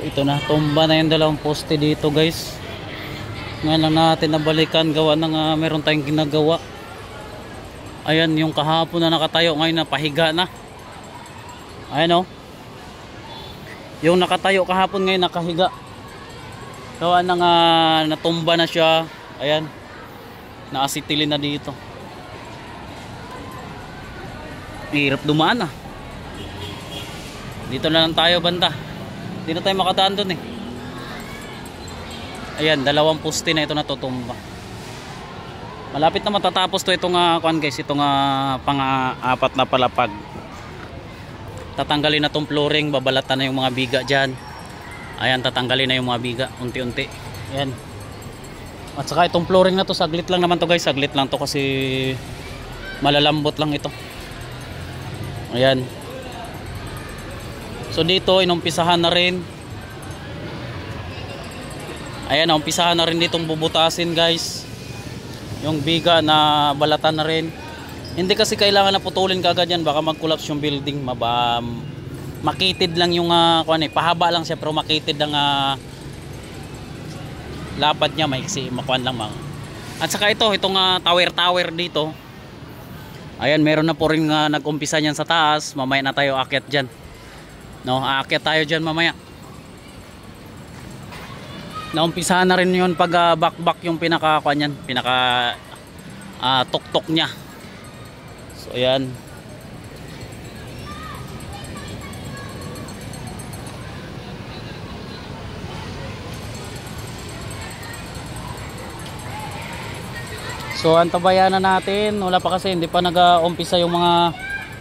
ito na, tumba na yung dalawang poste dito guys. Ngayon lang natin nabalikan, gawa ng meron tayong ginagawa. Ayan yung kahapon na nakatayo, ngayon na pahiga na. Ayan o, yung nakatayo kahapon ngayon nakahiga. Gawa ng natumba na siya. Ayan, naasitilin na dito. Hirap dumaan ah. Dito na lang tayo banda. Hindi na tayo makadaan dun eh. Ayan, dalawang poste na ito natutumba. Malapit na matatapos to itong kuan guys, itong pang-apat na palapag. Tatanggalin na tong flooring, babalatan na yung mga biga dyan. Ayan, tatanggalin na yung mga biga unti-unti. Ayan. At saka itong flooring na to, saglit lang naman to guys, saglit lang to kasi malalambot lang ito. Ayan. So dito inumpisahan na rin. Ayan, umpisahan na rin ditong bubutasin guys. Yung biga na balatan na rin. Hindi kasi kailangan na putulin kagad yan, baka mag-collapse yung building. Makitid lang yung pahaba lang siya pero makitid ang lapad niya, maiksi, makuan lang mga. At saka itong tower dito. Ayan, meron na po rin nag-umpisa niyan sa taas. Mamaya na tayo aakyat diyan. No, aakyat tayo diyan mamaya. Naumpisahan na rin 'yon pag back yung pinaka tuktok niya. So ayan. So antabayan na natin, wala pa kasi, hindi pa nag-umpisa yung mga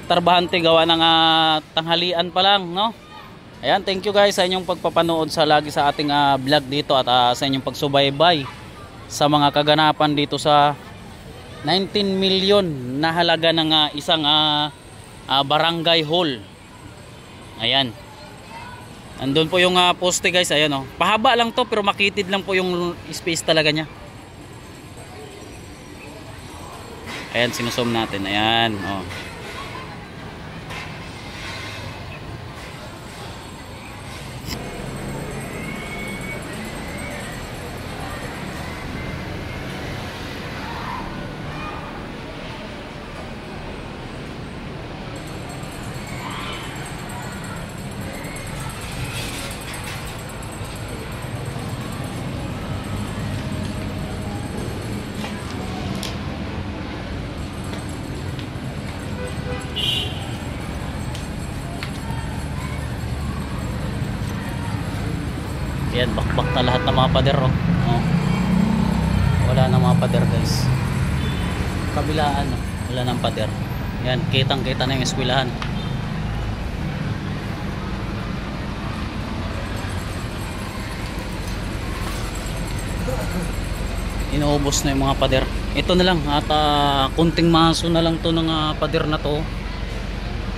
trabahante, gawa ng tanghalian pa lang, no? Ayan, thank you guys sa inyong pagpapanood lagi sa ating vlog dito at sa inyong pagsubaybay sa mga kaganapan dito sa 19 million na halaga ng isang barangay hall. Ayan. Andun po yung poste guys, ayan oh. Pahaba lang to pero makitid lang po yung space talaga niya. Ayan, sinusum natin. Ayan, oh. Yan, bakbak na lahat ng mga pader oh. Oh. Wala na mga pader guys. Kabilaan oh. Wala nang pader. Yan, kitang kita na yung eskwelahan. Inuubos na yung mga pader. Ito na lang at kunting maso na lang to ng pader na to.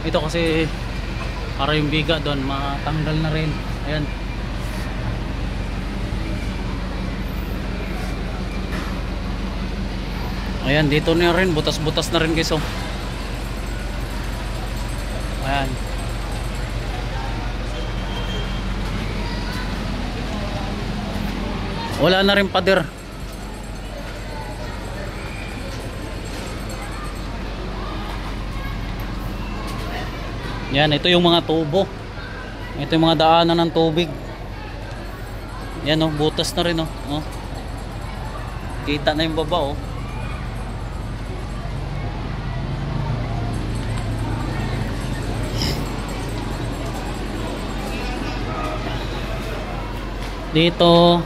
Ito kasi para yung biga doon matanggal na rin. Ayan. Ayan, dito na rin, butas-butas na rin guys oh. Ayan. Wala na rin pader. Yan, ito yung mga tubo. Ito yung mga daanan ng tubig. Yan oh, butas na rin oh. Oh. Kita na yung baba oh. Dito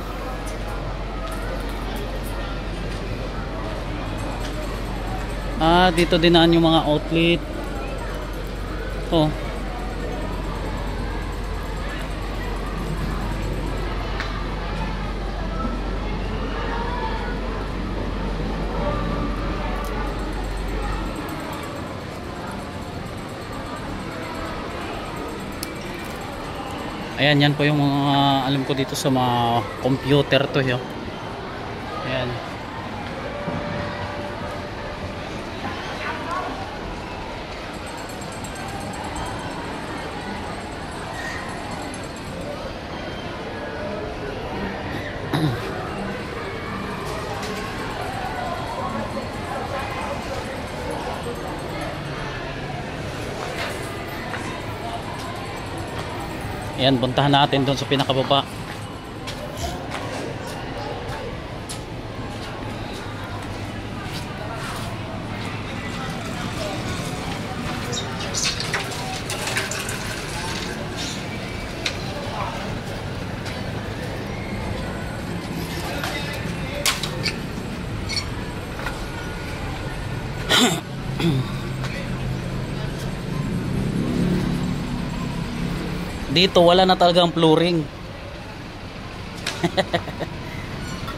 dito dinaan yung mga outlet. Oh. Ayan, yan po yung mga alam ko dito sa mga computer to yo. Ayan. Ayan, puntahan natin doon sa pinakababa. Dito wala na talagang flooring.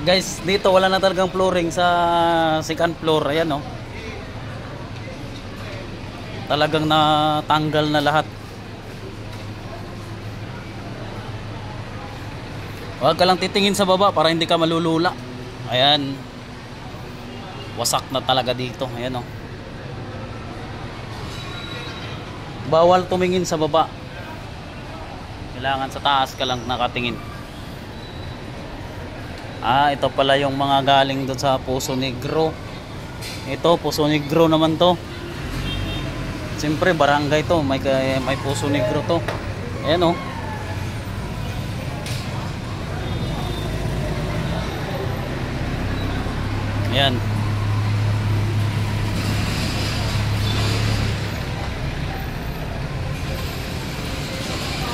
Guys, dito wala na talagang flooring sa second floor. Ayan oh. Talagang natanggal na lahat. Huwag ka lang titingin sa baba para hindi ka malulula. Ayan. Wasak na talaga dito. Ayan oh. Bawal tumingin sa baba. Kailangan sa taas ka lang nakatingin. Ito pala yung mga galing doon sa Poso Negro. Ito, Poso Negro naman to. Siyempre, barangay to. May Poso Negro to. Ayan o. Ayan.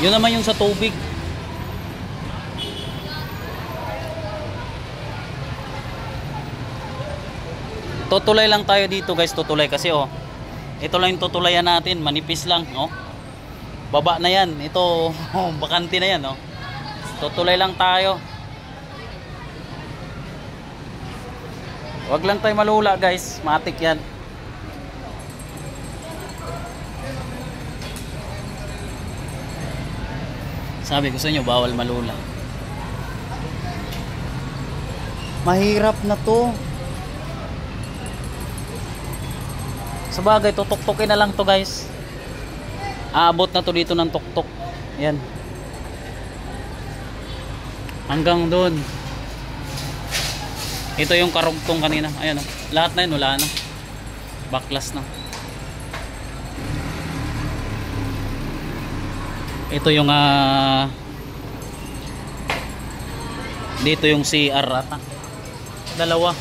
Yun naman yung sa tubig. Tutulay lang tayo dito guys, tutulay kasi oh. Ito lang yung tutulayan natin, manipis lang, oh. Baba na yan, ito bakante na yan, oh. Tutulay lang tayo. Wag lang tayo malula guys, matik yan. Sabi ko sa inyo, bawal malula. Mahirap na to. Sabagay, tutok-tokin na lang to guys. Aabot na to dito ng tuktok. Yan. Hanggang doon. Ito yung karugtong kanina. Ayan oh. Lahat na yun, wala na. Baklas na. Ito yung dito yung CR ata. Dalawa.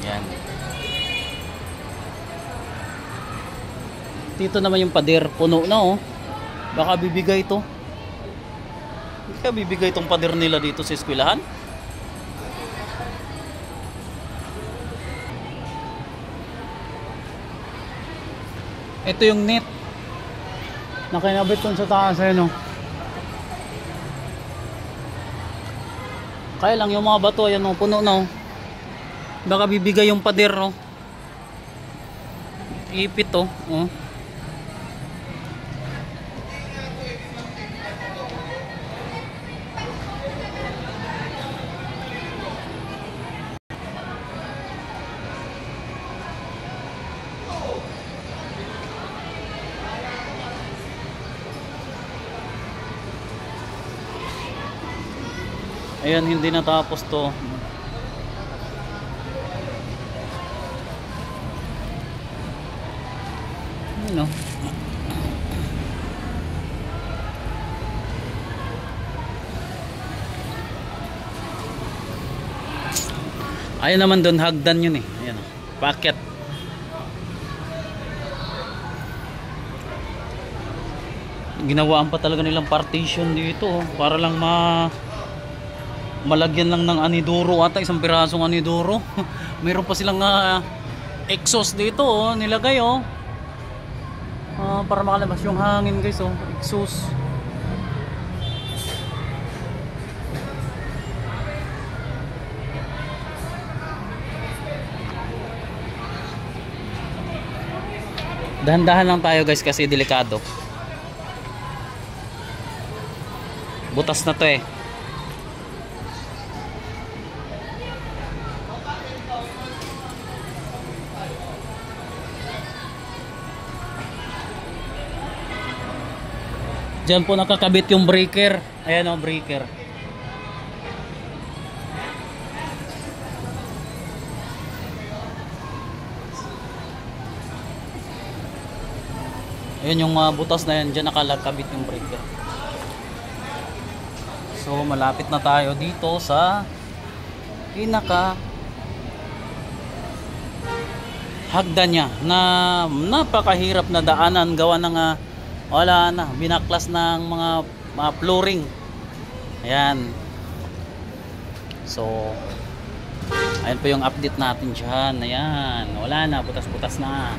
Yan. Dito naman yung pader, puno na oh. Baka bibigay to. Kaya bibigay tong pader nila dito sa eskwelahan. Ito yung net. Nakinabit dun sa taas ayun oh. Kaya lang yung mga bato ayan oh, puno na oh. Baka bibigay yung pader oh. Ipit oh. Oh. Ayan, hindi natapos to. Ano? Ayun naman doon, hagdan yun eh. Ayan, packet. Ginawaan pa talaga nilang partition dito oh, para lang malagyan lang ng aniduro ata, isang pirasong aniduro. Mayroon pa silang exhaust dito oh, nilagay oh. Para makalabas yung hangin guys oh, exhaust. Dahan-dahan lang tayo guys kasi delikado. Butas na to eh. Diyan po nakakabit yung breaker. Ayan o, breaker. Ayan yung butas na yan. Diyan nakalakabit yung breaker. So malapit na tayo dito sa pinaka hagdan niya na napakahirap na daanan gawa ng wala na, binaklas ng mga flooring. Ayan. So ayan po yung update natin dyan. Ayan, wala na, butas-butas na.